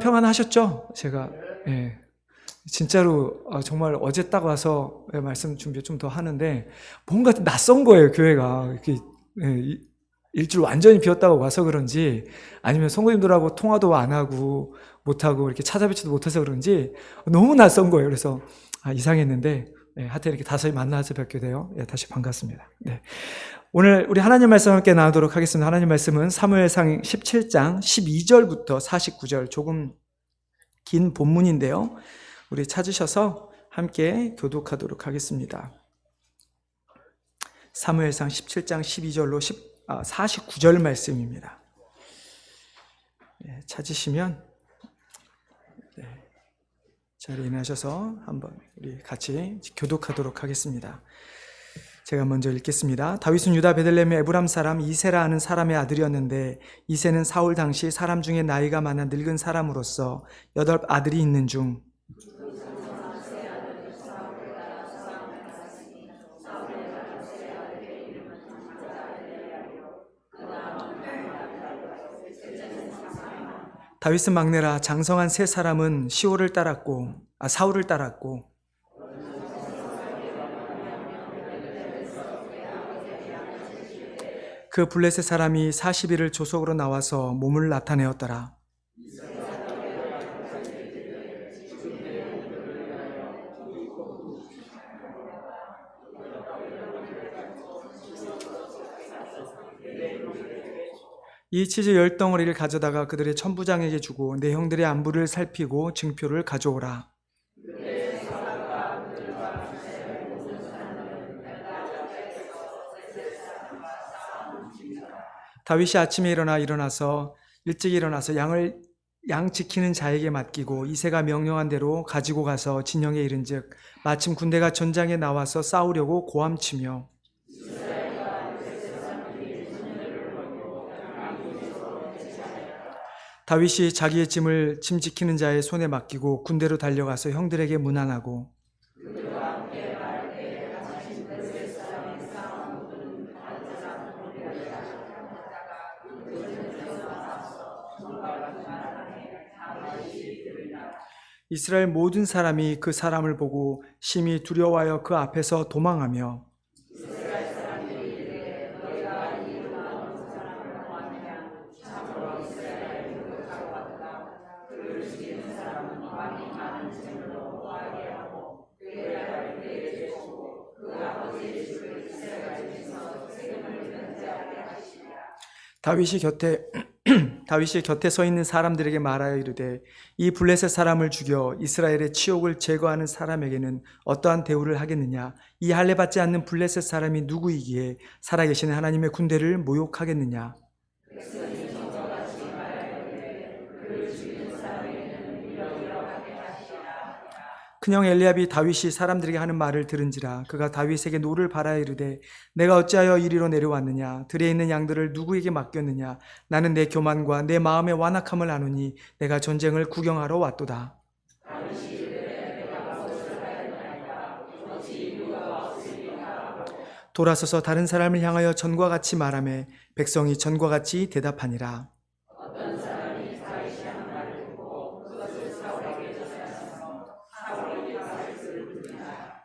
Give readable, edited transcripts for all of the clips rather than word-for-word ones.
평안하셨죠? 제가 진짜로 정말 어제 딱 와서 말씀 준비 좀 더 하는데 뭔가 낯선 거예요. 교회가 이렇게 일주일 완전히 비었다고 와서 그런지 아니면 성도님들하고 통화도 안 하고 못하고 이렇게 찾아뵙지도 못해서 그런지 너무 낯선 거예요. 그래서 이상했는데 하여튼 이렇게 다시 만나서 뵙게 돼요. 다시 반갑습니다. 네. 오늘 우리 하나님 말씀 함께 나누도록 하겠습니다. 하나님 말씀은 사무엘상 17장 12절부터 49절, 조금 긴 본문인데요. 우리 찾으셔서 함께 교독하도록 하겠습니다. 사무엘상 17장 12절로 49절 말씀입니다. 찾으시면 자리에 나셔서 한번 우리 같이 교독하도록 하겠습니다. 제가 먼저 읽겠습니다. 다윗은 유다 베들레헴의 에브람 사람 이세라 하는 사람의 아들이었는데 이세는 사울 당시 사람 중에 나이가 많아 늙은 사람으로서 8 아들이 있는 중 다윗은 막내라. 장성한 3 사람은 사울을 따랐고 그 블레셋 사람이 40일을 조속으로 나와서 몸을 나타내었더라. 이 치즈 10덩어리를 가져다가 그들의 천부장에게 주고 내 형들의 안부를 살피고 증표를 가져오라. 다윗이 아침에 일어나서 일찍 일어나서 양 지키는 자에게 맡기고 이새가 명령한 대로 가지고 가서 진영에 이른즉 마침 군대가 전장에 나와서 싸우려고 고함치며 다윗이 자기의 짐을 짐 지키는 자의 손에 맡기고 군대로 달려가서 형들에게 문안하고 이스라엘 모든 사람이 그 사람을 보고 심히 두려워하여 그 앞에서 도망하며 다윗이 곁에 서 있는 사람들에게 말하여 이르되 이 블레셋 사람을 죽여 이스라엘의 치욕을 제거하는 사람에게는 어떠한 대우를 하겠느냐? 이 할례 받지 않는 블레셋 사람이 누구이기에 살아계신 하나님의 군대를 모욕하겠느냐? 큰형 엘리압이 다윗이 사람들에게 하는 말을 들은지라 그가 다윗에게 노를 바라여 이르되 내가 어찌하여 이리로 내려왔느냐? 들에 있는 양들을 누구에게 맡겼느냐? 나는 내 교만과 내 마음의 완악함을 아노니 내가 전쟁을 구경하러 왔도다. 돌아서서 다른 사람을 향하여 전과 같이 말하며 백성이 전과 같이 대답하니라.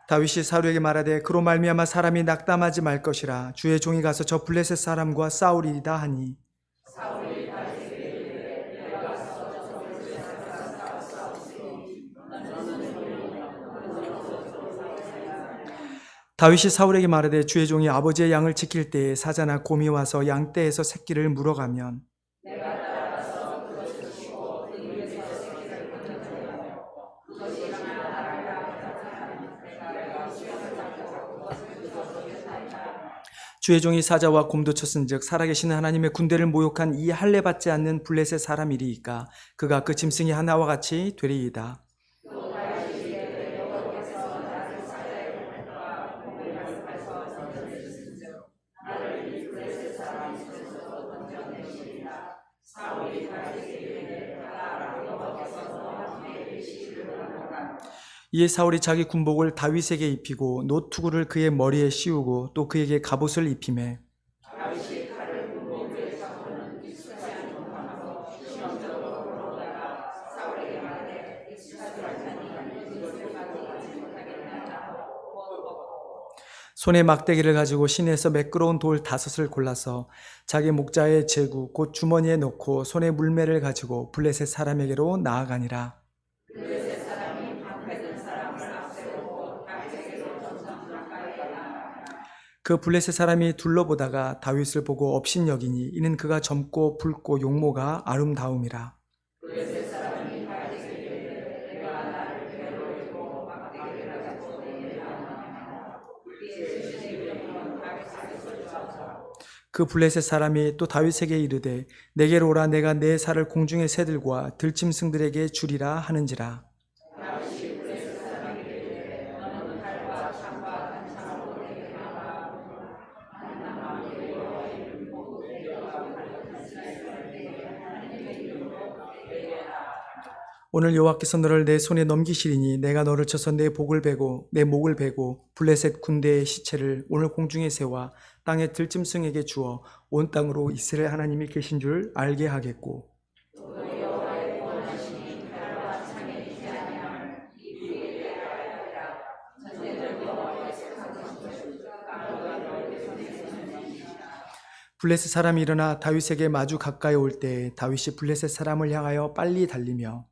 다윗이 사울에게 말하되 그로 말미암아 사람이 낙담하지 말 것이라. 주의 종이 가서 저 블레셋 사람과 싸우리이다 하니 다윗이 사울에게 말하되 주의 종이 아버지의 양을 지킬 때에 사자나 곰이 와서 양떼에서 새끼를 물어가면 주의 종이 사자와 곰도 쳤은즉 살아계시는 하나님의 군대를 모욕한 이 할례 받지 않는 블레셋 사람이리이까 그가 그 짐승이 하나와 같이 되리이다. 이에 사울이 자기 군복을 다윗에게 입히고 노투구를 그의 머리에 씌우고 또 그에게 갑옷을 입히매 손에 막대기를 가지고 시내에서 매끄러운 돌 5을 골라서 자기 목자의 제구 곧 주머니에 넣고 손에 물매를 가지고 블레셋 사람에게로 나아가니라. 그 블레셋 사람이 둘러보다가 다윗을 보고 업신여기니 이는 그가 젊고 붉고 용모가 아름다움이라. 그 블레셋 사람이 또 다윗에게 이르되 내게로 오라. 내가 내 살을 공중의 새들과 들짐승들에게 주리라 하는지라. 오늘 여호와께서 너를 내 손에 넘기시리니 내가 너를 쳐서 내 목을 베고 블레셋 군대의 시체를 오늘 공중의 새와 땅의 들짐승에게 주어 온 땅으로 이스라엘 하나님이 계신 줄 알게 하겠고. 블레셋 사람이 일어나 다윗에게 마주 가까이 올 때 다윗이 블레셋 사람을 향하여 빨리 달리며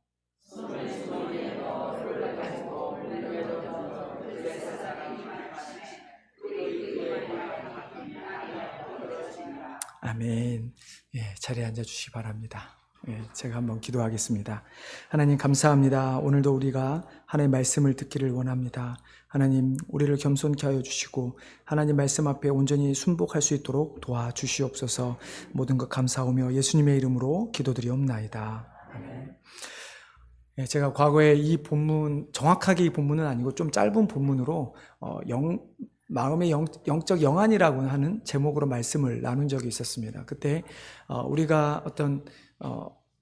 아멘. 예, 자리에 앉아주시기 바랍니다. 예, 제가 한번 기도하겠습니다. 하나님 감사합니다. 오늘도 우리가 하나님의 말씀을 듣기를 원합니다. 하나님 우리를 겸손케 하여 주시고 하나님 말씀 앞에 온전히 순복할 수 있도록 도와주시옵소서. 모든 것 감사하며 예수님의 이름으로 기도드리옵나이다. 아멘. 예, 제가 과거에 이 본문, 정확하게 이 본문은 아니고 좀 짧은 본문으로 마음의 영적 영안이라고 하는 제목으로 말씀을 나눈 적이 있었습니다. 그때 우리가 어떤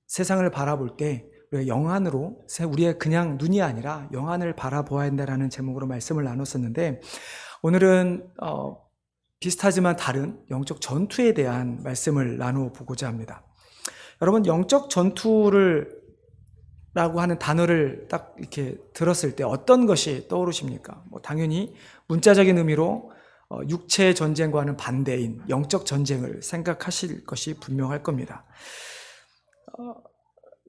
세상을 바라볼 때 우리가 영안으로, 우리의 그냥 눈이 아니라 영안을 바라보아야 한다라는 제목으로 말씀을 나눴었는데, 오늘은 비슷하지만 다른 영적 전투에 대한 말씀을 나눠보고자 합니다. 여러분, 영적 전투를 라고 하는 단어를 딱 이렇게 들었을 때 어떤 것이 떠오르십니까? 당연히 문자적인 의미로 육체의 전쟁과는 반대인 영적 전쟁을 생각하실 것이 분명할 겁니다.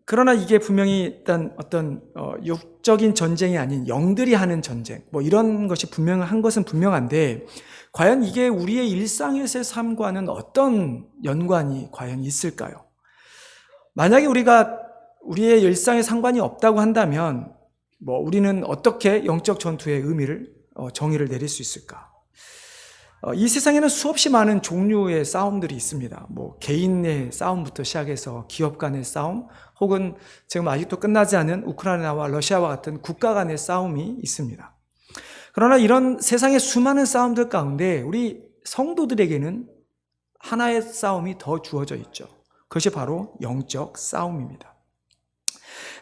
그러나 이게 분명히 일단 어떤 육적인 전쟁이 아닌 영들이 하는 전쟁, 이런 것이 분명한 것은 분명한데, 과연 이게 우리의 일상에서의 삶과는 어떤 연관이 과연 있을까요? 만약에 우리의 일상에 상관이 없다고 한다면 우리는 어떻게 영적 전투의 의미를 정의를 내릴 수 있을까? 이 세상에는 수없이 많은 종류의 싸움들이 있습니다. 개인의 싸움부터 시작해서 기업 간의 싸움, 혹은 지금 아직도 끝나지 않은 우크라이나와 러시아와 같은 국가 간의 싸움이 있습니다. 그러나 이런 세상의 수많은 싸움들 가운데 우리 성도들에게는 하나의 싸움이 더 주어져 있죠. 그것이 바로 영적 싸움입니다.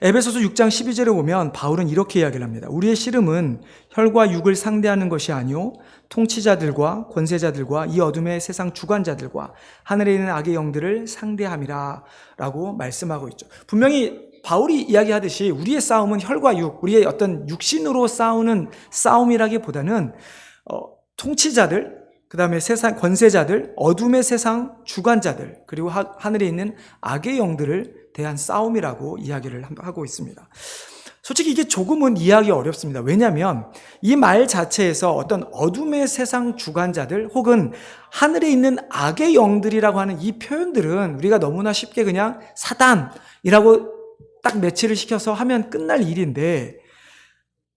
에베소서 6장 12절에 보면 바울은 이렇게 이야기를 합니다. 우리의 씨름은 혈과 육을 상대하는 것이 아니요 통치자들과 권세자들과 이 어둠의 세상 주관자들과 하늘에 있는 악의 영들을 상대함이라 라고 말씀하고 있죠. 분명히 바울이 이야기하듯이 우리의 싸움은 혈과 육, 우리의 어떤 육신으로 싸우는 싸움이라기보다는 통치자들, 그 다음에 세상 권세자들, 어둠의 세상 주관자들, 그리고 하늘에 있는 악의 영들을 대한 싸움이라고 이야기를 하고 있습니다. 솔직히 이게 조금은 이해하기 어렵습니다. 왜냐하면 이 말 자체에서 어떤 어둠의 세상 주관자들 혹은 하늘에 있는 악의 영들이라고 하는 이 표현들은 우리가 너무나 쉽게 그냥 사단이라고 딱 매치를 시켜서 하면 끝날 일인데,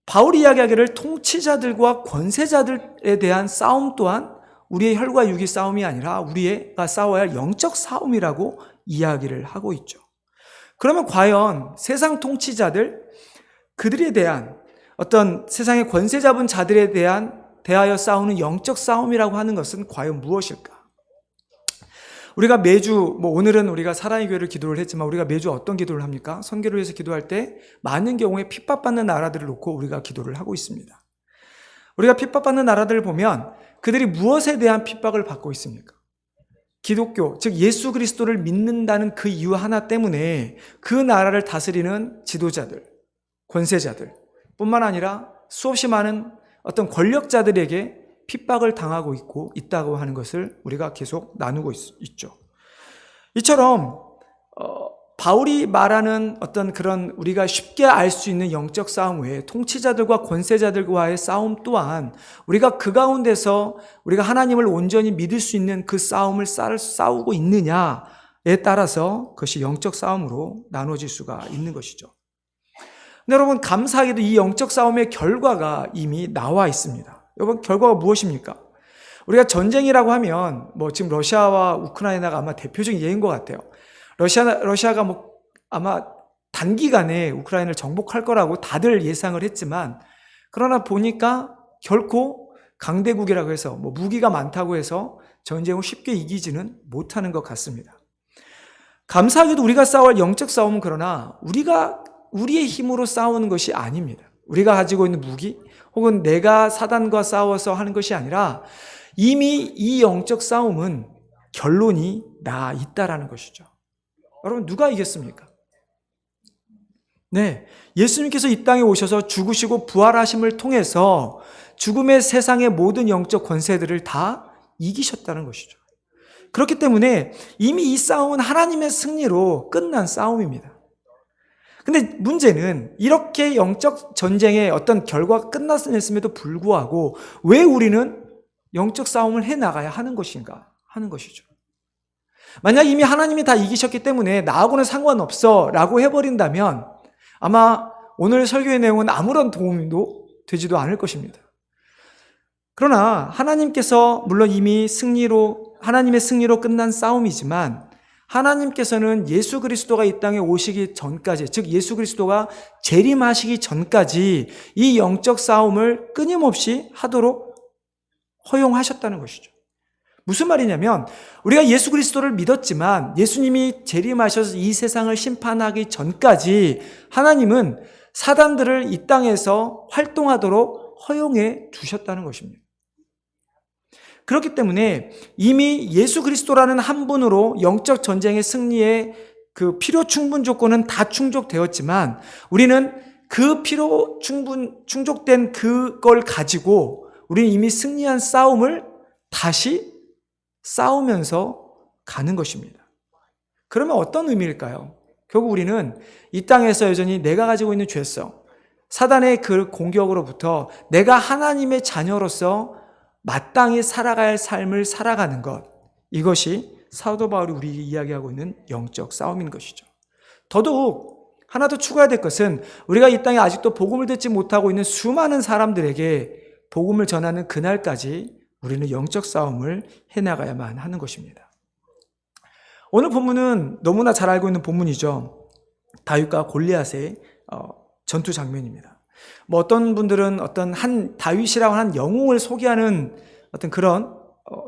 바울이 이야기하기를 통치자들과 권세자들에 대한 싸움 또한 우리의 혈과 육의 싸움이 아니라 우리가 싸워야 할 영적 싸움이라고 이야기를 하고 있죠. 그러면 과연 세상 통치자들, 그들에 대한 어떤 세상의 권세 잡은 자들에 대하여 싸우는 영적 싸움이라고 하는 것은 과연 무엇일까? 우리가 매주, 오늘은 우리가 사랑의 교회를 기도를 했지만 우리가 매주 어떤 기도를 합니까? 선교를 위해서 기도할 때 많은 경우에 핍박받는 나라들을 놓고 우리가 기도를 하고 있습니다. 우리가 핍박받는 나라들을 보면 그들이 무엇에 대한 핍박을 받고 있습니까? 기독교, 즉 예수 그리스도를 믿는다는 그 이유 하나 때문에 그 나라를 다스리는 지도자들, 권세자들 뿐만 아니라 수없이 많은 어떤 권력자들에게 핍박을 당하고 있다고 하는 것을 우리가 계속 나누고 있죠. 이처럼 바울이 말하는 어떤 그런 우리가 쉽게 알 수 있는 영적 싸움 외에 통치자들과 권세자들과의 싸움 또한 우리가 그 가운데서 우리가 하나님을 온전히 믿을 수 있는 그 싸움을 싸우고 있느냐에 따라서 그것이 영적 싸움으로 나눠질 수가 있는 것이죠. 근데 여러분, 감사하게도 이 영적 싸움의 결과가 이미 나와 있습니다. 여러분, 결과가 무엇입니까? 우리가 전쟁이라고 하면 지금 러시아와 우크라이나가 아마 대표적인 예인 것 같아요. 러시아가 아마 단기간에 우크라이나를 정복할 거라고 다들 예상을 했지만, 그러나 보니까 결코 강대국이라고 해서 무기가 많다고 해서 전쟁을 쉽게 이기지는 못하는 것 같습니다. 감사하게도 우리가 싸울 영적 싸움은 그러나 우리의 힘으로 싸우는 것이 아닙니다. 우리가 가지고 있는 무기 혹은 내가 사단과 싸워서 하는 것이 아니라 이미 이 영적 싸움은 결론이 나 있다라는 것이죠. 여러분, 누가 이겼습니까? 네, 예수님께서 이 땅에 오셔서 죽으시고 부활하심을 통해서 죽음의 세상의 모든 영적 권세들을 다 이기셨다는 것이죠. 그렇기 때문에 이미 이 싸움은 하나님의 승리로 끝난 싸움입니다. 근데 문제는 이렇게 영적 전쟁의 어떤 결과가 끝났음에도 불구하고 왜 우리는 영적 싸움을 해나가야 하는 것인가 하는 것이죠. 만약 이미 하나님이 다 이기셨기 때문에 나하고는 상관없어 라고 해버린다면 아마 오늘 설교의 내용은 아무런 도움도 되지도 않을 것입니다. 그러나 하나님께서 물론 이미 하나님의 승리로 끝난 싸움이지만 하나님께서는 예수 그리스도가 이 땅에 오시기 전까지, 즉 예수 그리스도가 재림하시기 전까지 이 영적 싸움을 끊임없이 하도록 허용하셨다는 것이죠. 무슨 말이냐면 우리가 예수 그리스도를 믿었지만 예수님이 재림하셔서 이 세상을 심판하기 전까지 하나님은 사단들을 이 땅에서 활동하도록 허용해 두셨다는 것입니다. 그렇기 때문에 이미 예수 그리스도라는 한 분으로 영적 전쟁의 승리의 그 필요 충분 조건은 다 충족되었지만 우리는 그 필요 충족된 그걸 가지고 우리는 이미 승리한 싸움을 다시 싸우면서 가는 것입니다. 그러면 어떤 의미일까요? 결국 우리는 이 땅에서 여전히 내가 가지고 있는 죄성, 사단의 그 공격으로부터 내가 하나님의 자녀로서 마땅히 살아갈 삶을 살아가는 것, 이것이 사도 바울이 우리에게 이야기하고 있는 영적 싸움인 것이죠. 더더욱 하나 더 추가해야 될 것은 우리가 이 땅에 아직도 복음을 듣지 못하고 있는 수많은 사람들에게 복음을 전하는 그날까지 우리는 영적 싸움을 해나가야만 하는 것입니다. 오늘 본문은 너무나 잘 알고 있는 본문이죠. 다윗과 골리앗의 전투 장면입니다. 어떤 분들은 어떤 다윗이라고 하는 영웅을 소개하는 어떤 그런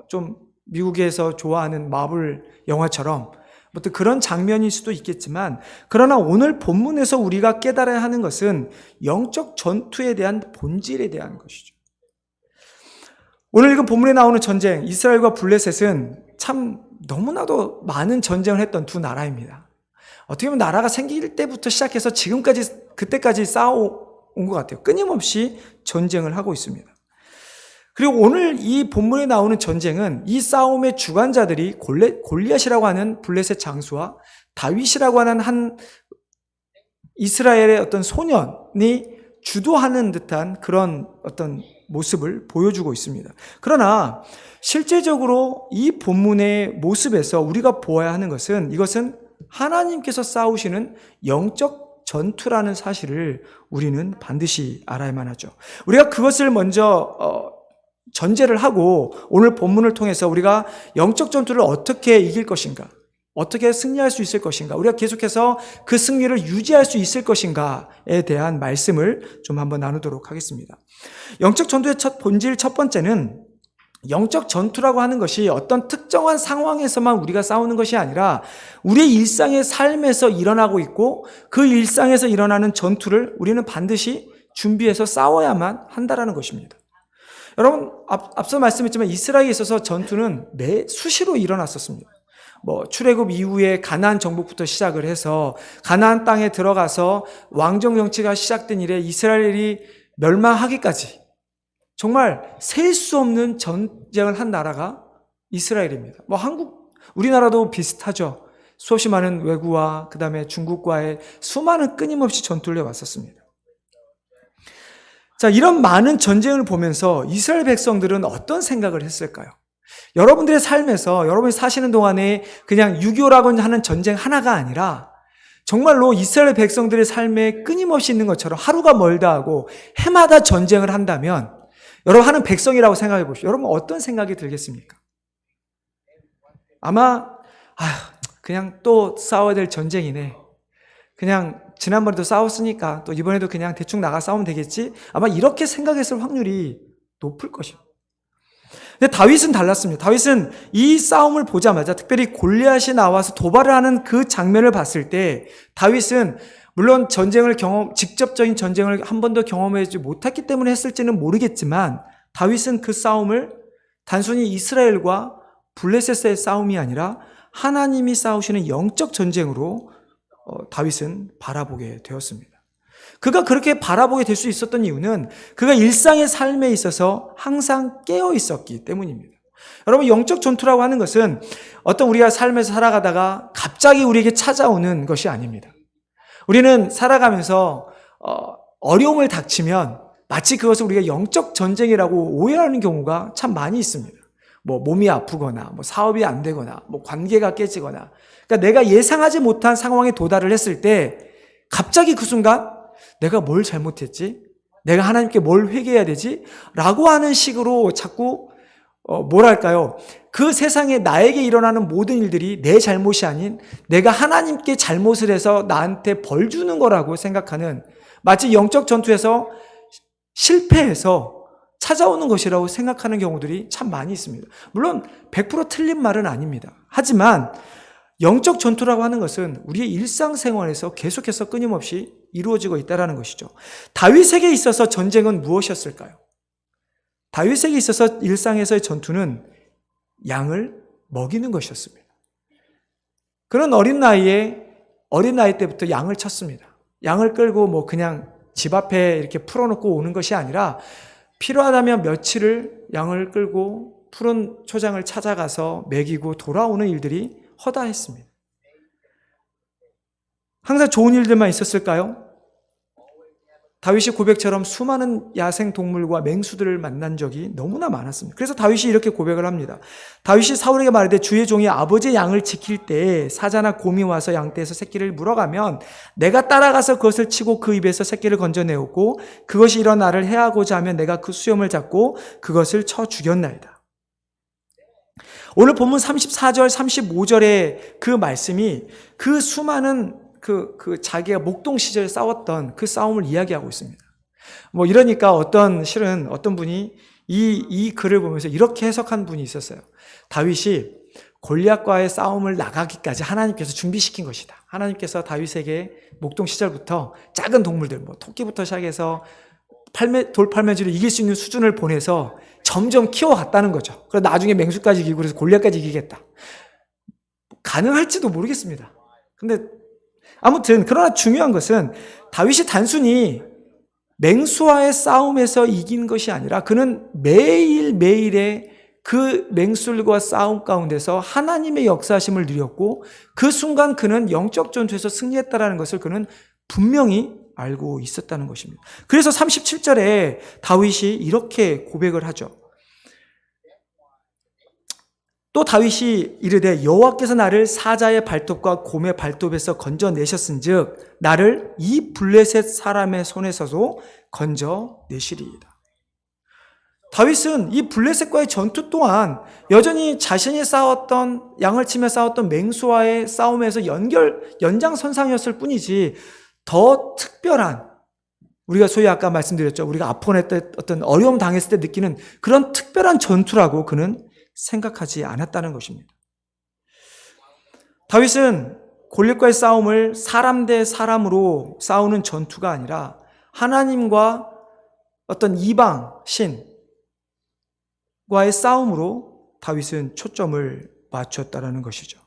좀 미국에서 좋아하는 마블 영화처럼 어떤 그런 장면일 수도 있겠지만, 그러나 오늘 본문에서 우리가 깨달아야 하는 것은 영적 전투에 대한 본질에 대한 것이죠. 오늘 읽은 본문에 나오는 전쟁, 이스라엘과 블레셋은 참 너무나도 많은 전쟁을 했던 두 나라입니다. 어떻게 보면 나라가 생길 때부터 시작해서 그때까지 싸워온 것 같아요. 끊임없이 전쟁을 하고 있습니다. 그리고 오늘 이 본문에 나오는 전쟁은 이 싸움의 주관자들이 골리앗이라고 하는 블레셋 장수와 다윗이라고 하는 한 이스라엘의 어떤 소년이 주도하는 듯한 그런 어떤 모습을 보여주고 있습니다. 그러나 실제적으로 이 본문의 모습에서 우리가 보아야 하는 것은 이것은 하나님께서 싸우시는 영적 전투라는 사실을 우리는 반드시 알아야만 하죠. 우리가 그것을 먼저 전제를 하고 오늘 본문을 통해서 우리가 영적 전투를 어떻게 이길 것인가, 어떻게 승리할 수 있을 것인가, 우리가 계속해서 그 승리를 유지할 수 있을 것인가에 대한 말씀을 좀 한번 나누도록 하겠습니다. 영적 전투의 본질 첫 번째는 영적 전투라고 하는 것이 어떤 특정한 상황에서만 우리가 싸우는 것이 아니라 우리의 일상의 삶에서 일어나고 있고 그 일상에서 일어나는 전투를 우리는 반드시 준비해서 싸워야만 한다라는 것입니다. 여러분, 앞서 말씀했지만 이스라엘에 있어서 전투는 수시로 일어났었습니다. 출애굽 이후에 가나안 정복부터 시작을 해서 가나안 땅에 들어가서 왕정 정치가 시작된 이래 이스라엘이 멸망하기까지 정말 셀 수 없는 전쟁을 한 나라가 이스라엘입니다. 우리나라도 비슷하죠. 수없이 많은 왜구와 그 다음에 중국과의 수많은 끊임없이 전투를 해왔었습니다. 자, 이런 많은 전쟁을 보면서 이스라엘 백성들은 어떤 생각을 했을까요? 여러분들의 삶에서 여러분이 사시는 동안에 그냥 6.25라고 하는 전쟁 하나가 아니라 정말로 이스라엘 백성들의 삶에 끊임없이 있는 것처럼 하루가 멀다 하고 해마다 전쟁을 한다면 여러분 하는 백성이라고 생각해 보십시오. 여러분 어떤 생각이 들겠습니까? 아마 그냥 또 싸워야 될 전쟁이네. 그냥 지난번에도 싸웠으니까 또 이번에도 그냥 대충 나가 싸우면 되겠지? 아마 이렇게 생각했을 확률이 높을 것입니다. 근데 다윗은 달랐습니다. 다윗은 이 싸움을 보자마자 특별히 골리앗이 나와서 도발을 하는 그 장면을 봤을 때 다윗은 물론 직접적인 전쟁을 한 번도 경험하지 못했기 때문에 했을지는 모르겠지만 다윗은 그 싸움을 단순히 이스라엘과 블레셋의 싸움이 아니라 하나님이 싸우시는 영적 전쟁으로 다윗은 바라보게 되었습니다. 그가 그렇게 바라보게 될 수 있었던 이유는 그가 일상의 삶에 있어서 항상 깨어 있었기 때문입니다. 여러분, 영적 전투라고 하는 것은 어떤 우리가 삶에서 살아가다가 갑자기 우리에게 찾아오는 것이 아닙니다. 우리는 살아가면서 어려움을 닥치면 마치 그것을 우리가 영적 전쟁이라고 오해하는 경우가 참 많이 있습니다. 몸이 아프거나 사업이 안 되거나 관계가 깨지거나, 그러니까 내가 예상하지 못한 상황에 도달을 했을 때 갑자기 그 순간 내가 뭘 잘못했지? 내가 하나님께 뭘 회개해야 되지? 라고 하는 식으로 자꾸 그 세상에 나에게 일어나는 모든 일들이 내 잘못이 아닌 내가 하나님께 잘못을 해서 나한테 벌 주는 거라고 생각하는, 마치 영적 전투에서 실패해서 찾아오는 것이라고 생각하는 경우들이 참 많이 있습니다. 물론 100% 틀린 말은 아닙니다. 하지만 영적 전투라고 하는 것은 우리의 일상생활에서 계속해서 끊임없이 이루어지고 있다는 것이죠. 다윗에게 있어서 전쟁은 무엇이었을까요? 다윗에게 있어서 일상에서의 전투는 양을 먹이는 것이었습니다. 그런 어린 나이 때부터 양을 쳤습니다. 양을 끌고 그냥 집 앞에 이렇게 풀어놓고 오는 것이 아니라 필요하다면 며칠을 양을 끌고 푸른 초장을 찾아가서 먹이고 돌아오는 일들이 허다했습니다. 항상 좋은 일들만 있었을까요? 다윗이 고백처럼 수많은 야생 동물과 맹수들을 만난 적이 너무나 많았습니다. 그래서 다윗이 이렇게 고백을 합니다. 다윗이 사울에게 말하되 주의 종이 아버지의 양을 지킬 때 사자나 곰이 와서 양떼에서 새끼를 물어가면 내가 따라가서 그것을 치고 그 입에서 새끼를 건져내었고 그것이 이런 나를 해하고자 하면 내가 그 수염을 잡고 그것을 쳐 죽였나이다. 오늘 본문 34절, 35절의 그 말씀이 그 수많은 자기가 목동 시절에 싸웠던 그 싸움을 이야기하고 있습니다. 이러니까 어떤 분이 이 글을 보면서 이렇게 해석한 분이 있었어요. 다윗이 골리앗과의 싸움을 나가기까지 하나님께서 준비시킨 것이다. 하나님께서 다윗에게 목동 시절부터 작은 동물들, 토끼부터 시작해서 돌팔매질을 이길 수 있는 수준을 보내서 점점 키워갔다는 거죠. 그래서 나중에 맹수까지 이기고 그래서 골리앗까지 이기겠다. 가능할지도 모르겠습니다. 근데 아무튼 그러나 중요한 것은 다윗이 단순히 맹수와의 싸움에서 이긴 것이 아니라 그는 매일매일의 그 맹수들과 싸움 가운데서 하나님의 역사하심을 누렸고 그 순간 그는 영적 전투에서 승리했다는 것을 그는 분명히 알고 있었다는 것입니다. 그래서 37절에 다윗이 이렇게 고백을 하죠. 또 다윗이 이르되 여호와께서 나를 사자의 발톱과 곰의 발톱에서 건져내셨은즉 나를 이 블레셋 사람의 손에서도 건져내시리이다. 다윗은 이 블레셋과의 전투 또한 여전히 자신이 양을 치며 싸웠던 맹수와의 싸움에서 연장선상이었을 뿐이지 더 특별한, 우리가 소위 아까 말씀드렸죠. 우리가 아프거나 어떤 어려움 당했을 때 느끼는 그런 특별한 전투라고 그는 생각하지 않았다는 것입니다. 다윗은 골리앗과의 싸움을 사람 대 사람으로 싸우는 전투가 아니라 하나님과 어떤 이방 신과의 싸움으로 다윗은 초점을 맞췄다는 것이죠.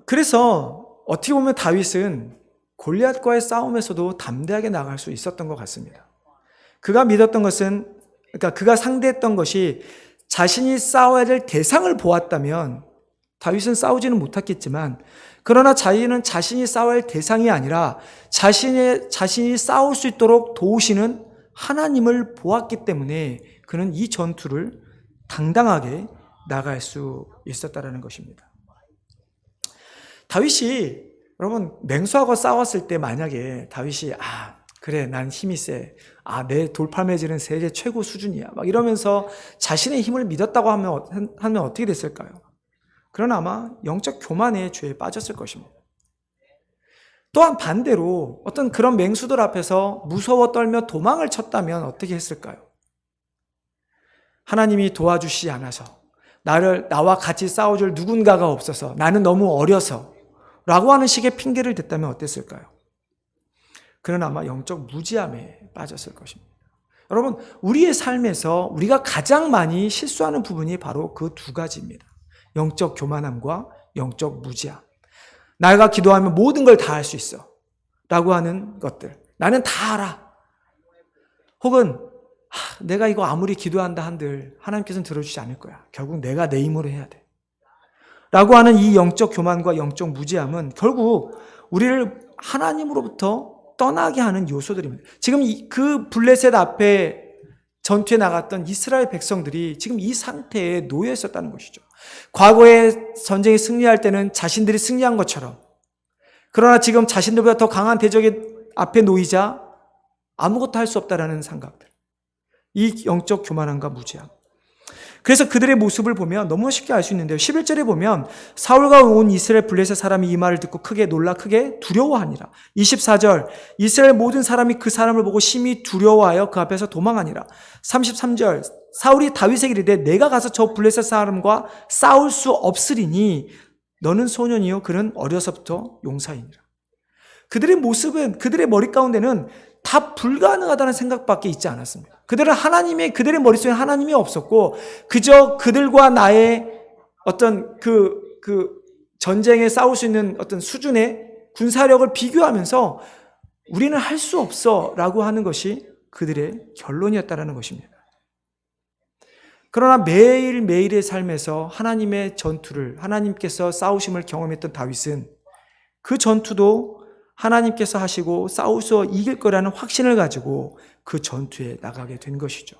그래서 어떻게 보면 다윗은 골리앗과의 싸움에서도 담대하게 나갈 수 있었던 것 같습니다. 그가 믿었던 것은, 그러니까 그가 상대했던 것이 자신이 싸워야 될 대상을 보았다면 다윗은 싸우지는 못했겠지만, 그러나 자기는 자신이 싸워야 할 대상이 아니라 자신이 싸울 수 있도록 도우시는 하나님을 보았기 때문에 그는 이 전투를 당당하게 나갈 수 있었다는 것입니다. 다윗이, 여러분, 맹수하고 싸웠을 때 만약에 다윗이 그래, 난 힘이 세, 내 돌팔매질은 세계 최고 수준이야, 막 이러면서 자신의 힘을 믿었다고 하면 어떻게 됐을까요? 그러나 아마 영적 교만의 죄에 빠졌을 것입니다. 또한 반대로 어떤 그런 맹수들 앞에서 무서워 떨며 도망을 쳤다면 어떻게 했을까요? 하나님이 도와주시지 않아서, 나와 같이 싸워줄 누군가가 없어서, 나는 너무 어려서 라고 하는 식의 핑계를 댔다면 어땠을까요? 그는 아마 영적 무지함에 빠졌을 것입니다. 여러분, 우리의 삶에서 우리가 가장 많이 실수하는 부분이 바로 그 두 가지입니다. 영적 교만함과 영적 무지함. 내가 기도하면 모든 걸 다 할 수 있어 라고 하는 것들. 나는 다 알아. 혹은 내가 이거 아무리 기도한다 한들 하나님께서는 들어주지 않을 거야. 결국 내가 내 힘으로 해야 돼 라고 하는 이 영적 교만과 영적 무지함은 결국 우리를 하나님으로부터 떠나게 하는 요소들입니다. 지금 그 블레셋 앞에 전투에 나갔던 이스라엘 백성들이 지금 이 상태에 놓여 있었다는 것이죠. 과거에 전쟁에 승리할 때는 자신들이 승리한 것처럼, 그러나 지금 자신들보다 더 강한 대적의 앞에 놓이자 아무것도 할 수 없다라는 생각들. 이 영적 교만함과 무지함. 그래서 그들의 모습을 보면 너무 쉽게 알 수 있는데요. 11절에 보면 사울과 온 이스라엘 블레셋 사람이 이 말을 듣고 크게 놀라 크게 두려워하니라. 24절 이스라엘 모든 사람이 그 사람을 보고 심히 두려워하여 그 앞에서 도망하니라. 33절 사울이 다윗에게 이르되 내가 가서 저 블레셋 사람과 싸울 수 없으리니 너는 소년이요 그는 어려서부터 용사이니라. 그들의 모습은, 그들의 머리 가운데는 다 불가능하다는 생각밖에 있지 않았습니다. 그들의 머릿속에 하나님이 없었고, 그저 그들과 나의 어떤 그 전쟁에 싸울 수 있는 어떤 수준의 군사력을 비교하면서 우리는 할 수 없어 라고 하는 것이 그들의 결론이었다는 것입니다. 그러나 매일매일의 삶에서 하나님의 전투를, 하나님께서 싸우심을 경험했던 다윗은 그 전투도 하나님께서 하시고 싸워서 이길 거라는 확신을 가지고 그 전투에 나가게 된 것이죠.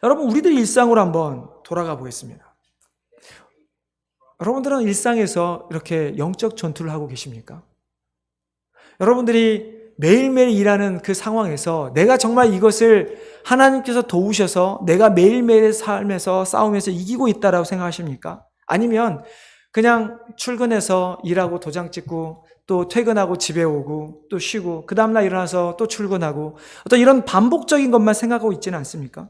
여러분, 우리들 일상으로 한번 돌아가 보겠습니다. 여러분들은 일상에서 이렇게 영적 전투를 하고 계십니까? 여러분들이 매일매일 일하는 그 상황에서 내가 정말 이것을 하나님께서 도우셔서 내가 매일매일의 삶에서 싸우면서 이기고 있다라고 생각하십니까? 아니면 그냥 출근해서 일하고 도장 찍고 또 퇴근하고 집에 오고 또 쉬고 그 다음날 일어나서 또 출근하고 어떤 이런 반복적인 것만 생각하고 있지는 않습니까?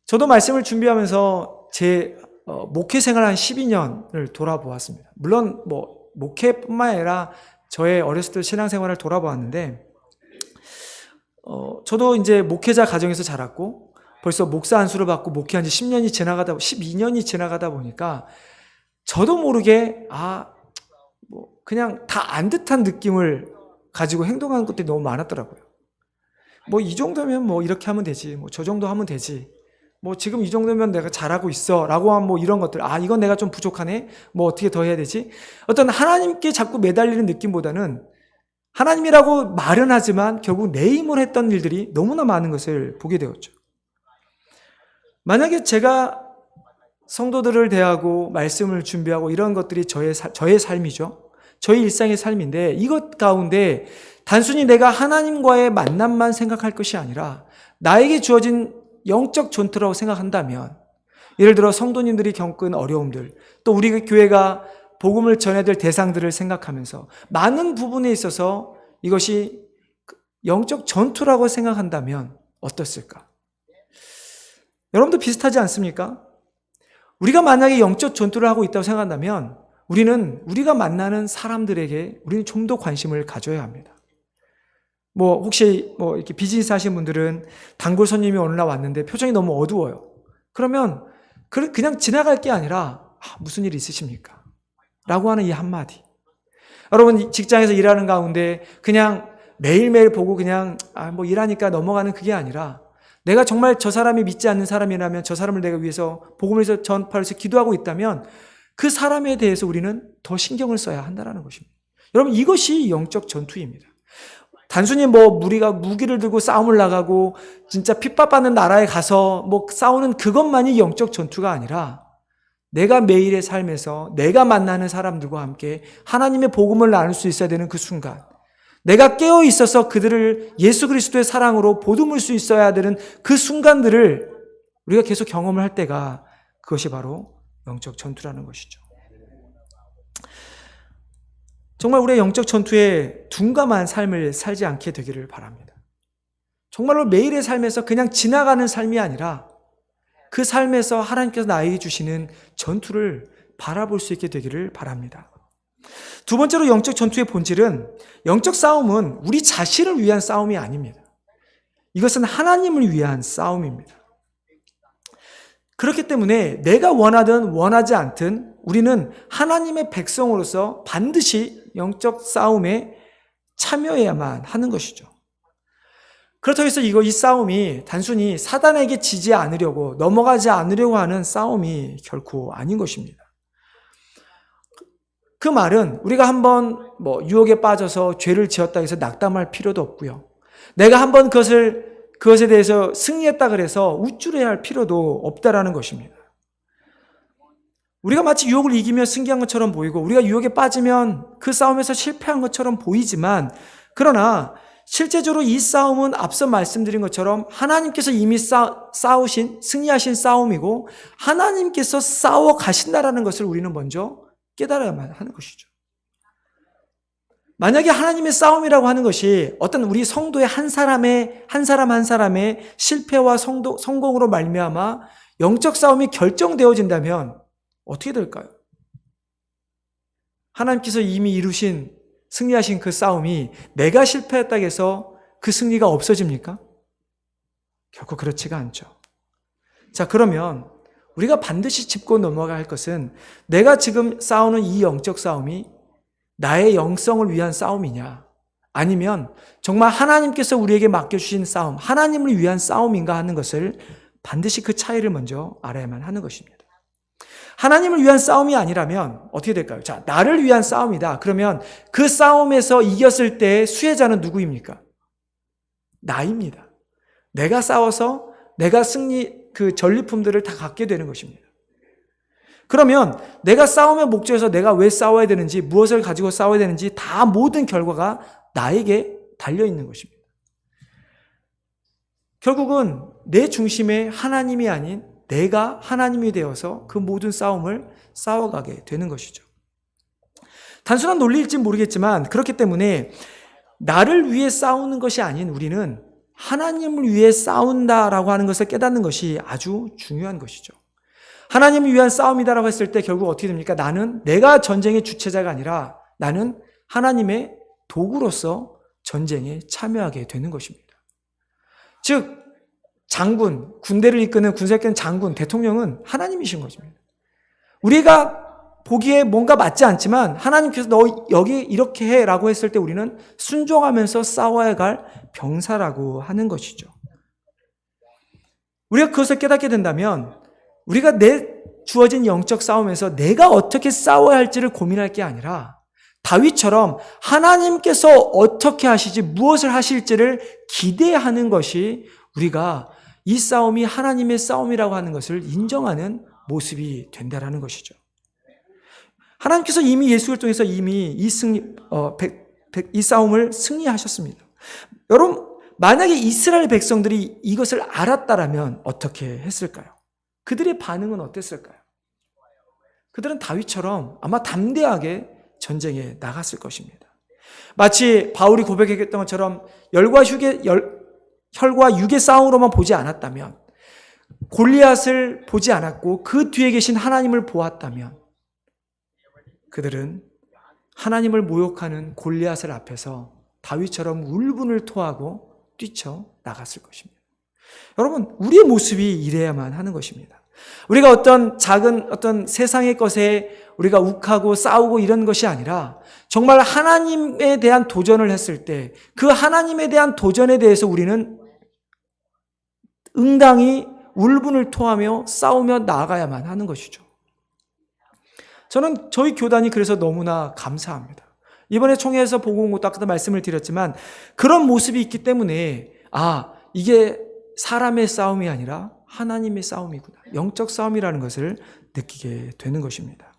저도 말씀을 준비하면서 제 목회 생활 한 12년을 돌아보았습니다. 물론 목회뿐만 아니라 저의 어렸을 때 신앙생활을 돌아보았는데 저도 이제 목회자 가정에서 자랐고 벌써 목사 안수를 받고 목회한 지 12년이 지나가다 보니까 저도 모르게 그냥 다 안 듯한 느낌을 가지고 행동하는 것들이 너무 많았더라고요. 이 정도면 이렇게 하면 되지, 저 정도 하면 되지, 지금 이 정도면 내가 잘하고 있어 라고 한 이런 것들, 이건 내가 좀 부족하네, 어떻게 더 해야 되지, 어떤 하나님께 자꾸 매달리는 느낌보다는 하나님이라고 말은 하지만 결국 내 힘으로 했던 일들이 너무나 많은 것을 보게 되었죠. 만약에 제가 성도들을 대하고 말씀을 준비하고 이런 것들이 저의 삶이죠. 저희 일상의 삶인데 이것 가운데 단순히 내가 하나님과의 만남만 생각할 것이 아니라 나에게 주어진 영적 전투라고 생각한다면, 예를 들어 성도님들이 겪은 어려움들, 또 우리 교회가 복음을 전해야 될 대상들을 생각하면서 많은 부분에 있어서 이것이 영적 전투라고 생각한다면 어떻을까? 여러분도 비슷하지 않습니까? 우리가 만약에 영적 전투를 하고 있다고 생각한다면 우리가 만나는 사람들에게 우리는 좀 더 관심을 가져야 합니다. 혹시 이렇게 비즈니스 하시는 분들은 단골 손님이 어느 날 왔는데 표정이 너무 어두워요. 그러면 그냥 지나갈 게 아니라 무슨 일 있으십니까? 라고 하는 이 한마디. 여러분 직장에서 일하는 가운데 그냥 매일매일 보고 그냥 뭐 일하니까 넘어가는 그게 아니라 내가 정말 저 사람이 믿지 않는 사람이라면 저 사람을 내가 위해서 복음을 위해서 전파를 위해서 기도하고 있다면 그 사람에 대해서 우리는 더 신경을 써야 한다는 것입니다. 여러분, 이것이 영적 전투입니다. 단순히 우리가 무기를 들고 싸움을 나가고 진짜 핍박받는 나라에 가서 싸우는 그것만이 영적 전투가 아니라 내가 매일의 삶에서 내가 만나는 사람들과 함께 하나님의 복음을 나눌 수 있어야 되는 그 순간, 내가 깨어 있어서 그들을 예수 그리스도의 사랑으로 보듬을 수 있어야 되는 그 순간들을 우리가 계속 경험을 할 때가 그것이 바로 영적 전투라는 것이죠. 정말 우리의 영적 전투에 둔감한 삶을 살지 않게 되기를 바랍니다. 정말로 매일의 삶에서 그냥 지나가는 삶이 아니라 그 삶에서 하나님께서 나에게 주시는 전투를 바라볼 수 있게 되기를 바랍니다. 두 번째로 영적 전투의 본질은, 영적 싸움은 우리 자신을 위한 싸움이 아닙니다. 이것은 하나님을 위한 싸움입니다. 그렇기 때문에 내가 원하든 원하지 않든 우리는 하나님의 백성으로서 반드시 영적 싸움에 참여해야만 하는 것이죠. 그렇다고 해서 이 싸움이 단순히 사단에게 지지 않으려고, 넘어가지 않으려고 하는 싸움이 결코 아닌 것입니다. 그 말은 우리가 한번 유혹에 빠져서 죄를 지었다 해서 낙담할 필요도 없고요. 내가 한번 그것에 대해서 승리했다 그래서 우쭐해야 할 필요도 없다라는 것입니다. 우리가 마치 유혹을 이기며 승리한 것처럼 보이고 우리가 유혹에 빠지면 그 싸움에서 실패한 것처럼 보이지만, 그러나 실제적으로 이 싸움은 앞서 말씀드린 것처럼 하나님께서 이미 승리하신 싸움이고 하나님께서 싸워 가신다라는 것을 우리는 먼저 깨달아야만 하는 것이죠. 만약에 하나님의 싸움이라고 하는 것이 어떤 우리 성도의 한 사람 한 사람의 실패와 성공으로 말미암아 영적 싸움이 결정되어진다면 어떻게 될까요? 하나님께서 이미 승리하신 그 싸움이 내가 실패했다고 해서 그 승리가 없어집니까? 결코 그렇지가 않죠. 자, 그러면 우리가 반드시 짚고 넘어가야 할 것은, 내가 지금 싸우는 이 영적 싸움이 나의 영성을 위한 싸움이냐, 아니면 정말 하나님께서 우리에게 맡겨주신 싸움, 하나님을 위한 싸움인가 하는 것을 반드시 그 차이를 먼저 알아야만 하는 것입니다. 하나님을 위한 싸움이 아니라면 어떻게 될까요? 자, 나를 위한 싸움이다. 그러면 그 싸움에서 이겼을 때 수혜자는 누구입니까? 나입니다. 내가 싸워서 내가 그 전리품들을 다 갖게 되는 것입니다. 그러면 내가 싸움의 목적에서 내가 왜 싸워야 되는지, 무엇을 가지고 싸워야 되는지 다 모든 결과가 나에게 달려있는 것입니다. 결국은 내 중심에 하나님이 아닌 내가 하나님이 되어서 그 모든 싸움을 싸워가게 되는 것이죠. 단순한 논리일지 모르겠지만, 그렇기 때문에 나를 위해 싸우는 것이 아닌 우리는 하나님을 위해 싸운다라고 하는 것을 깨닫는 것이 아주 중요한 것이죠. 하나님을 위한 싸움이다라고 했을 때 결국 어떻게 됩니까? 내가 전쟁의 주체자가 아니라 나는 하나님의 도구로서 전쟁에 참여하게 되는 것입니다. 즉, 군대를 이끄는 장군, 대통령은 하나님이신 것입니다. 우리가 보기에 뭔가 맞지 않지만 하나님께서 너 여기 이렇게 해라고 했을 때 우리는 순종하면서 싸워야 할 병사라고 하는 것이죠. 우리가 그것을 깨닫게 된다면 우리가 주어진 영적 싸움에서 내가 어떻게 싸워야 할지를 고민할 게 아니라 다윗처럼 하나님께서 어떻게 하시지, 무엇을 하실지를 기대하는 것이 우리가 이 싸움이 하나님의 싸움이라고 하는 것을 인정하는 모습이 된다라는 것이죠. 하나님께서 이미 예수를 통해서 이미 이 싸움을 승리하셨습니다. 여러분, 만약에 이스라엘 백성들이 이것을 알았다라면 어떻게 했을까요? 그들의 반응은 어땠을까요? 그들은 다윗처럼 아마 담대하게 전쟁에 나갔을 것입니다. 마치 바울이 고백했던 것처럼 혈과 육의 싸움으로만 보지 않았다면, 골리앗을 보지 않았고 그 뒤에 계신 하나님을 보았다면 그들은 하나님을 모욕하는 골리앗을 앞에서 다윗처럼 울분을 토하고 뛰쳐나갔을 것입니다. 여러분, 우리의 모습이 이래야만 하는 것입니다. 우리가 어떤 작은 어떤 세상의 것에 우리가 욱하고 싸우고 이런 것이 아니라 정말 하나님에 대한 도전을 했을 때 그 하나님에 대한 도전에 대해서 우리는 응당히 울분을 토하며 싸우며 나아가야만 하는 것이죠. 저는 저희 교단이 그래서 너무나 감사합니다. 이번에 총회에서 보고 온 것도 아까도 말씀을 드렸지만 그런 모습이 있기 때문에 이게 사람의 싸움이 아니라 하나님의 싸움이구나. 영적 싸움이라는 것을 느끼게 되는 것입니다.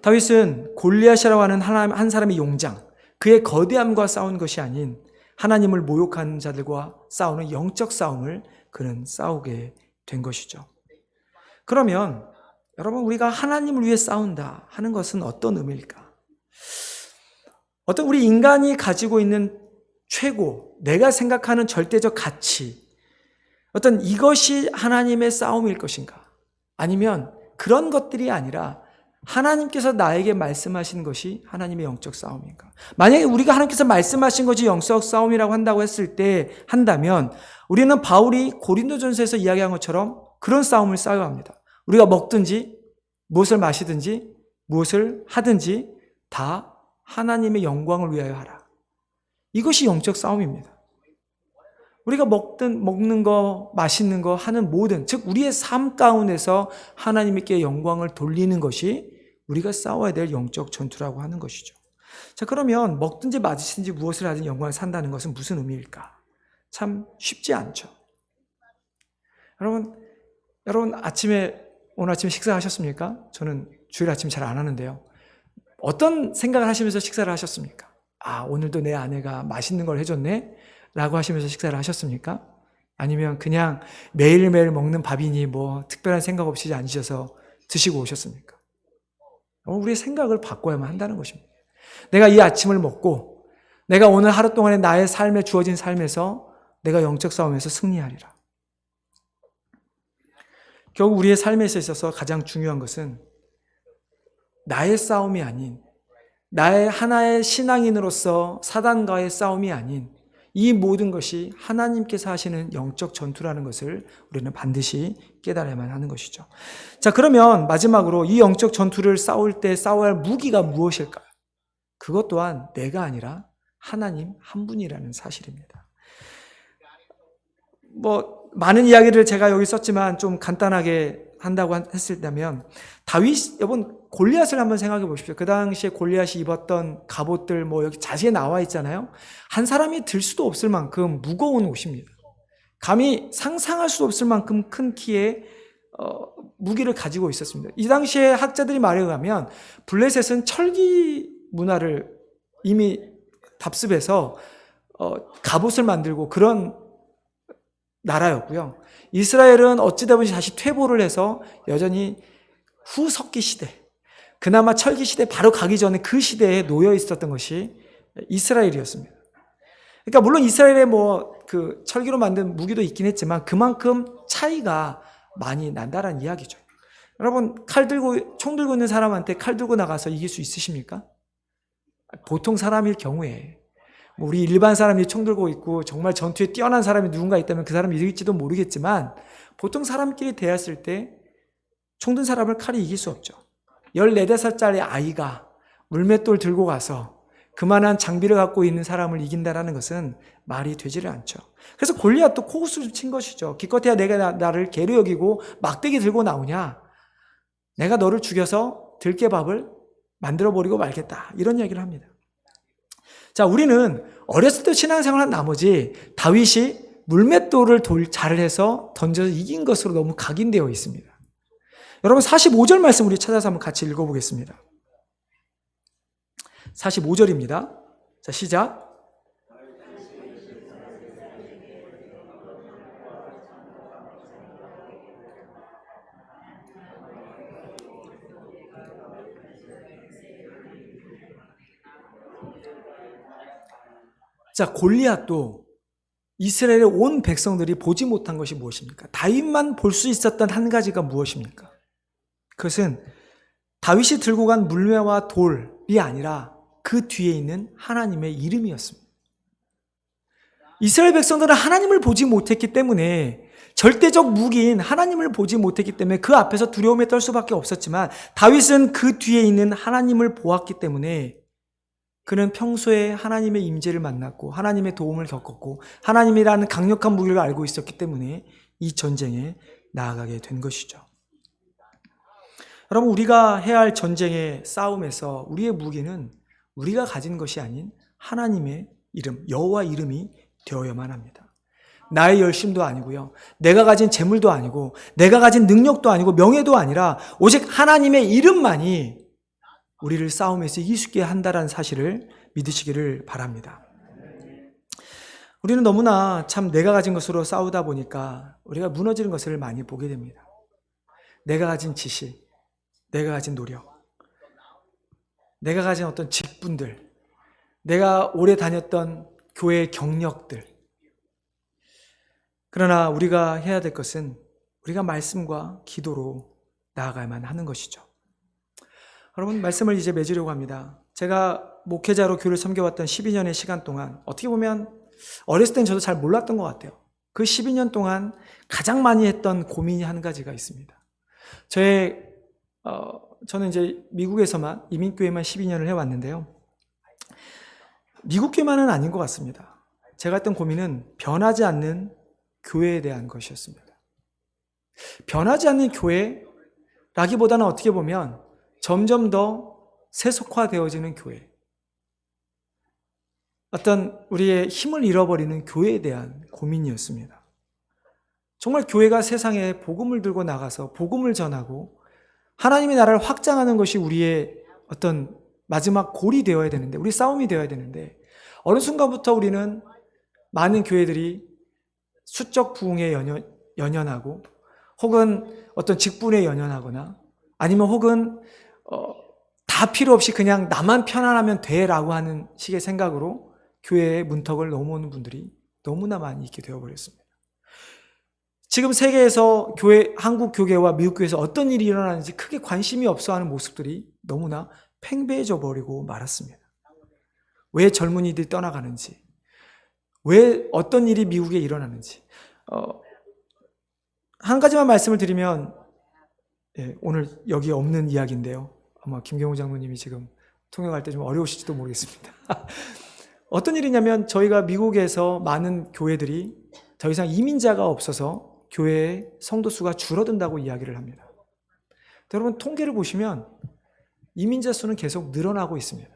다윗은 골리앗이라고 하는 한 사람의 용장, 그의 거대함과 싸운 것이 아닌 하나님을 모욕하는 자들과 싸우는 영적 싸움을 그는 싸우게 된 것이죠. 그러면 여러분, 우리가 하나님을 위해 싸운다 하는 것은 어떤 의미일까? 어떤 우리 인간이 가지고 있는 최고, 내가 생각하는 절대적 가치, 어떤 이것이 하나님의 싸움일 것인가? 아니면 그런 것들이 아니라 하나님께서 나에게 말씀하신 것이 하나님의 영적 싸움인가? 만약에 우리가 하나님께서 말씀하신 것이 영적 싸움이라고 한다면 우리는 바울이 고린도전서에서 이야기한 것처럼 그런 싸움을 싸워야 합니다. 우리가 먹든지 무엇을 마시든지 무엇을 하든지 다 하나님의 영광을 위하여 하라. 이것이 영적 싸움입니다. 우리가 먹는 거, 마시는 거, 하는 모든, 즉 우리의 삶 가운데서 하나님께 영광을 돌리는 것이 우리가 싸워야 될 영적 전투라고 하는 것이죠. 자, 그러면 먹든지 마시든지 무엇을 하든지 영광을 산다는 것은 무슨 의미일까? 참 쉽지 않죠. 여러분 오늘 아침에 식사하셨습니까? 저는 주일 아침 잘 안 하는데요. 어떤 생각을 하시면서 식사를 하셨습니까? 오늘도 내 아내가 맛있는 걸 해줬네? 라고 하시면서 식사를 하셨습니까? 아니면 그냥 매일매일 먹는 밥이니 뭐 특별한 생각 없이 앉으셔서 드시고 오셨습니까? 우리의 생각을 바꿔야만 한다는 것입니다. 내가 이 아침을 먹고 내가 오늘 하루 동안에 나의 삶에 주어진 삶에서 내가 영적 싸움에서 승리하리라. 결국 우리의 삶에 있어서 가장 중요한 것은 나의 싸움이 아닌, 나의 하나의 신앙인으로서 사단과의 싸움이 아닌 이 모든 것이 하나님께서 하시는 영적 전투라는 것을 우리는 반드시 깨달아야만 하는 것이죠. 자, 그러면 마지막으로 이 영적 전투를 싸울 때 싸워야 할 무기가 무엇일까요? 그것 또한 내가 아니라 하나님 한 분이라는 사실입니다. 많은 이야기를 제가 여기 썼지만 좀 간단하게 한다고 했을 때면 여러분 골리앗을 한번 생각해 보십시오. 그 당시에 골리앗이 입었던 갑옷들 여기 자세히 나와 있잖아요. 한 사람이 들 수도 없을 만큼 무거운 옷입니다. 감히 상상할 수 없을 만큼 큰 키의 무기를 가지고 있었습니다. 이 당시에 학자들이 말해 가면 블레셋은 철기 문화를 이미 답습해서 갑옷을 만들고 그런 나라였고요. 이스라엘은 어찌다 보니 다시 퇴보를 해서 여전히 후석기 시대, 그나마 철기 시대 바로 가기 전에 그 시대에 놓여 있었던 것이 이스라엘이었습니다. 그러니까 물론 이스라엘에 그 철기로 만든 무기도 있긴 했지만 그만큼 차이가 많이 난다라는 이야기죠. 여러분 총 들고 있는 사람한테 칼 들고 나가서 이길 수 있으십니까? 보통 사람일 경우에 우리 일반 사람이 총 들고 있고 정말 전투에 뛰어난 사람이 누군가 있다면 그 사람이 이길지도 모르겠지만 보통 사람끼리 대했을 때 총 든 사람을 칼이 이길 수 없죠. 14살짜리 아이가 물맷돌 들고 가서 그만한 장비를 갖고 있는 사람을 이긴다라는 것은 말이 되지를 않죠. 그래서 골리앗도 코웃을 친 것이죠. 기껏해야 내가 나를 개로 여기고 막대기 들고 나오냐? 내가 너를 죽여서 들깨밥을 만들어버리고 말겠다. 이런 이야기를 합니다. 자, 우리는 어렸을 때 신앙생활한 나머지 다윗이 물맷돌을 잘해서 던져서 이긴 것으로 너무 각인되어 있습니다. 여러분 45절 말씀 우리 찾아서 한번 같이 읽어보겠습니다. 45절입니다. 자, 시작. 자, 골리앗도 이스라엘의 온 백성들이 보지 못한 것이 무엇입니까? 다윗만 볼 수 있었던 한 가지가 무엇입니까? 그것은 다윗이 들고 간 물매와 돌이 아니라 그 뒤에 있는 하나님의 이름이었습니다. 이스라엘 백성들은 하나님을 보지 못했기 때문에 절대적 무기인 하나님을 보지 못했기 때문에 그 앞에서 두려움에 떨 수밖에 없었지만 다윗은 그 뒤에 있는 하나님을 보았기 때문에 그는 평소에 하나님의 임재를 만났고 하나님의 도움을 겪었고 하나님이라는 강력한 무기를 알고 있었기 때문에 이 전쟁에 나아가게 된 것이죠. 여러분, 우리가 해야 할 전쟁의 싸움에서 우리의 무기는 우리가 가진 것이 아닌 하나님의 이름, 여호와 이름이 되어야만 합니다. 나의 열심도 아니고요, 내가 가진 재물도 아니고 내가 가진 능력도 아니고 명예도 아니라 오직 하나님의 이름만이 우리를 싸움에서 이길 수 있게 한다는 사실을 믿으시기를 바랍니다. 우리는 너무나 참 내가 가진 것으로 싸우다 보니까 우리가 무너지는 것을 많이 보게 됩니다. 내가 가진 지식, 내가 가진 노력, 내가 가진 어떤 직분들, 내가 오래 다녔던 교회 경력들. 그러나 우리가 해야 될 것은 우리가 말씀과 기도로 나아가야만 하는 것이죠. 여러분, 말씀을 이제 맺으려고 합니다. 제가 목회자로 교회를 섬겨왔던 12년의 시간 동안 어떻게 보면 어렸을 땐 저도 잘 몰랐던 것 같아요. 그 12년 동안 가장 많이 했던 고민이 한 가지가 있습니다. 저는 이제 미국에서만 이민교회만 12년을 해왔는데요. 미국 교회만은 아닌 것 같습니다. 제가 했던 고민은 변하지 않는 교회에 대한 것이었습니다. 변하지 않는 교회라기보다는 어떻게 보면 점점 더 세속화되어지는 교회, 어떤 우리의 힘을 잃어버리는 교회에 대한 고민이었습니다. 정말 교회가 세상에 복음을 들고 나가서 복음을 전하고 하나님의 나라를 확장하는 것이 우리의 어떤 마지막 골이 되어야 되는데, 우리 싸움이 되어야 되는데, 어느 순간부터 우리는 많은 교회들이 수적 부흥에 연연하고 혹은 어떤 직분에 연연하거나 아니면 혹은 다 필요 없이 그냥 나만 편안하면 돼라고 하는 식의 생각으로 교회의 문턱을 넘어오는 분들이 너무나 많이 있게 되어버렸습니다. 지금 세계에서 한국 교계와 미국 교회에서 어떤 일이 일어나는지 크게 관심이 없어하는 모습들이 너무나 팽배해져 버리고 말았습니다. 왜 젊은이들이 떠나가는지, 왜 어떤 일이 미국에 일어나는지. 한 가지만 말씀을 드리면, 오늘 여기 없는 이야기인데요. 아마 김경호 장로님이 지금 통역할 때 좀 어려우실지도 모르겠습니다. 어떤 일이냐면 저희가 미국에서 많은 교회들이 더 이상 이민자가 없어서 교회의 성도 수가 줄어든다고 이야기를 합니다. 여러분, 통계를 보시면 이민자 수는 계속 늘어나고 있습니다.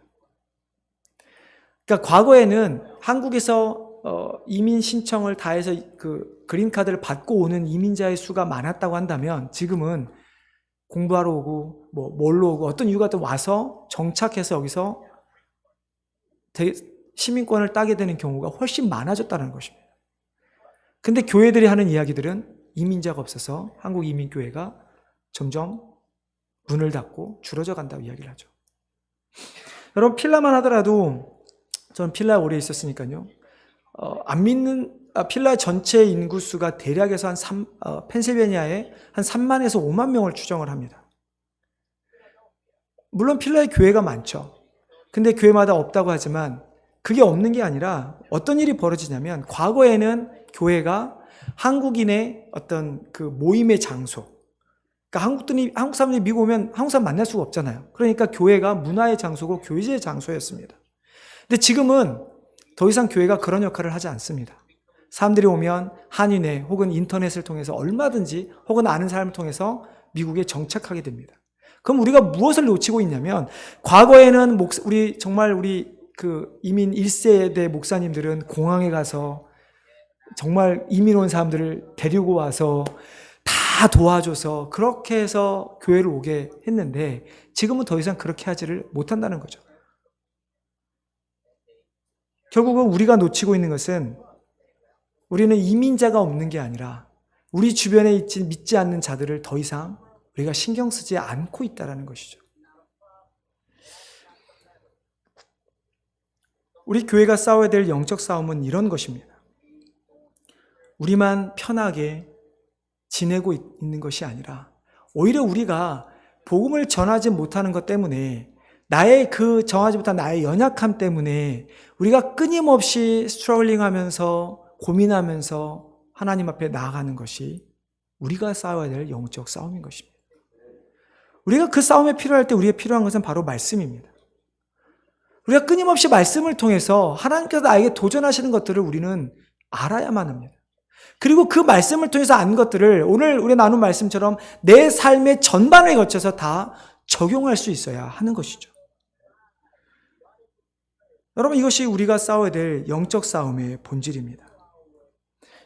그러니까 과거에는 한국에서 이민 신청을 다 해서 그 그린카드를 받고 오는 이민자의 수가 많았다고 한다면 지금은 공부하러 오고 뭘로 오고 어떤 이유가 또 와서 정착해서 여기서 시민권을 따게 되는 경우가 훨씬 많아졌다는 것입니다. 근데 교회들이 하는 이야기들은 이민자가 없어서 한국 이민교회가 점점 문을 닫고 줄어져 간다고 이야기를 하죠. 여러분, 필라만 하더라도 저는 필라에 오래 있었으니까요. 필라 전체 인구수가 대략에서 펜실베니아에 한 3만에서 5만 명을 추정을 합니다. 물론 필라에 교회가 많죠. 근데 교회마다 없다고 하지만 그게 없는 게 아니라 어떤 일이 벌어지냐면 과거에는 교회가 한국인의 어떤 그 모임의 장소, 그러니까 한국 사람들이 미국 오면 한국 사람 만날 수가 없잖아요. 그러니까 교회가 문화의 장소고 교제의 장소였습니다. 근데 지금은 더 이상 교회가 그런 역할을 하지 않습니다. 사람들이 오면 한인회 혹은 인터넷을 통해서 얼마든지 혹은 아는 사람을 통해서 미국에 정착하게 됩니다. 그럼 우리가 무엇을 놓치고 있냐면 과거에는 우리 그 이민 1세대 목사님들은 공항에 가서 정말 이민 온 사람들을 데리고 와서 다 도와줘서 그렇게 해서 교회를 오게 했는데 지금은 더 이상 그렇게 하지를 못한다는 거죠. 결국은 우리가 놓치고 있는 것은 우리는 이민자가 없는 게 아니라 우리 주변에 믿지 않는 자들을 더 이상 우리가 신경 쓰지 않고 있다는 것이죠. 우리 교회가 싸워야 될 영적 싸움은 이런 것입니다. 우리만 편하게 지내고 있는 것이 아니라 오히려 우리가 복음을 전하지 못하는 것 때문에 정하지 못한 나의 연약함 때문에 우리가 끊임없이 스트러글링하면서 고민하면서 하나님 앞에 나아가는 것이 우리가 싸워야 될 영적 싸움인 것입니다. 우리가 그 싸움에 필요할 때 우리에게 필요한 것은 바로 말씀입니다. 우리가 끊임없이 말씀을 통해서 하나님께서 나에게 도전하시는 것들을 우리는 알아야만 합니다. 그리고 그 말씀을 통해서 안 것들을 오늘 우리 나눈 말씀처럼 내 삶의 전반에 거쳐서 다 적용할 수 있어야 하는 것이죠. 여러분, 이것이 우리가 싸워야 될 영적 싸움의 본질입니다.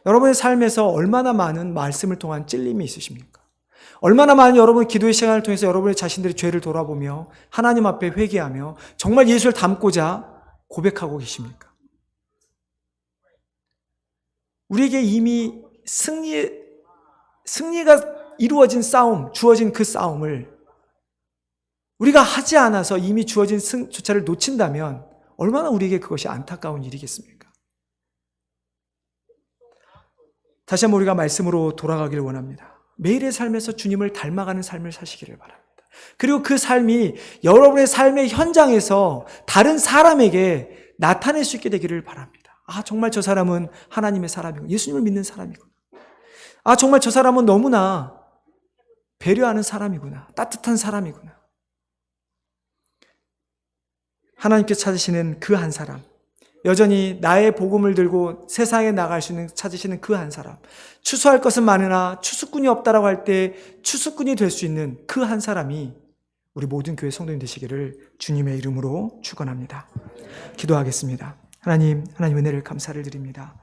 여러분의 삶에서 얼마나 많은 말씀을 통한 찔림이 있으십니까? 얼마나 많은 여러분의 기도의 시간을 통해서 여러분의 자신들의 죄를 돌아보며 하나님 앞에 회개하며 정말 예수를 닮고자 고백하고 계십니까? 우리에게 이미 승리가 이루어진 싸움, 주어진 그 싸움을 우리가 하지 않아서 이미 주어진 승조차를 놓친다면 얼마나 우리에게 그것이 안타까운 일이겠습니까? 다시 한번 우리가 말씀으로 돌아가기를 원합니다. 매일의 삶에서 주님을 닮아가는 삶을 사시기를 바랍니다. 그리고 그 삶이 여러분의 삶의 현장에서 다른 사람에게 나타낼 수 있게 되기를 바랍니다. 아, 정말 저 사람은 하나님의 사람이고 예수님을 믿는 사람이구나. 아, 정말 저 사람은 너무나 배려하는 사람이구나. 따뜻한 사람이구나. 하나님께서 찾으시는 그 한 사람, 여전히 나의 복음을 들고 세상에 나갈 수 있는 찾으시는 그 한 사람, 추수할 것은 많으나 추수꾼이 없다라고 할 때 추수꾼이 될 수 있는 그 한 사람이 우리 모든 교회 성도님 되시기를 주님의 이름으로 축원합니다. 기도하겠습니다. 하나님 은혜를 감사를 드립니다.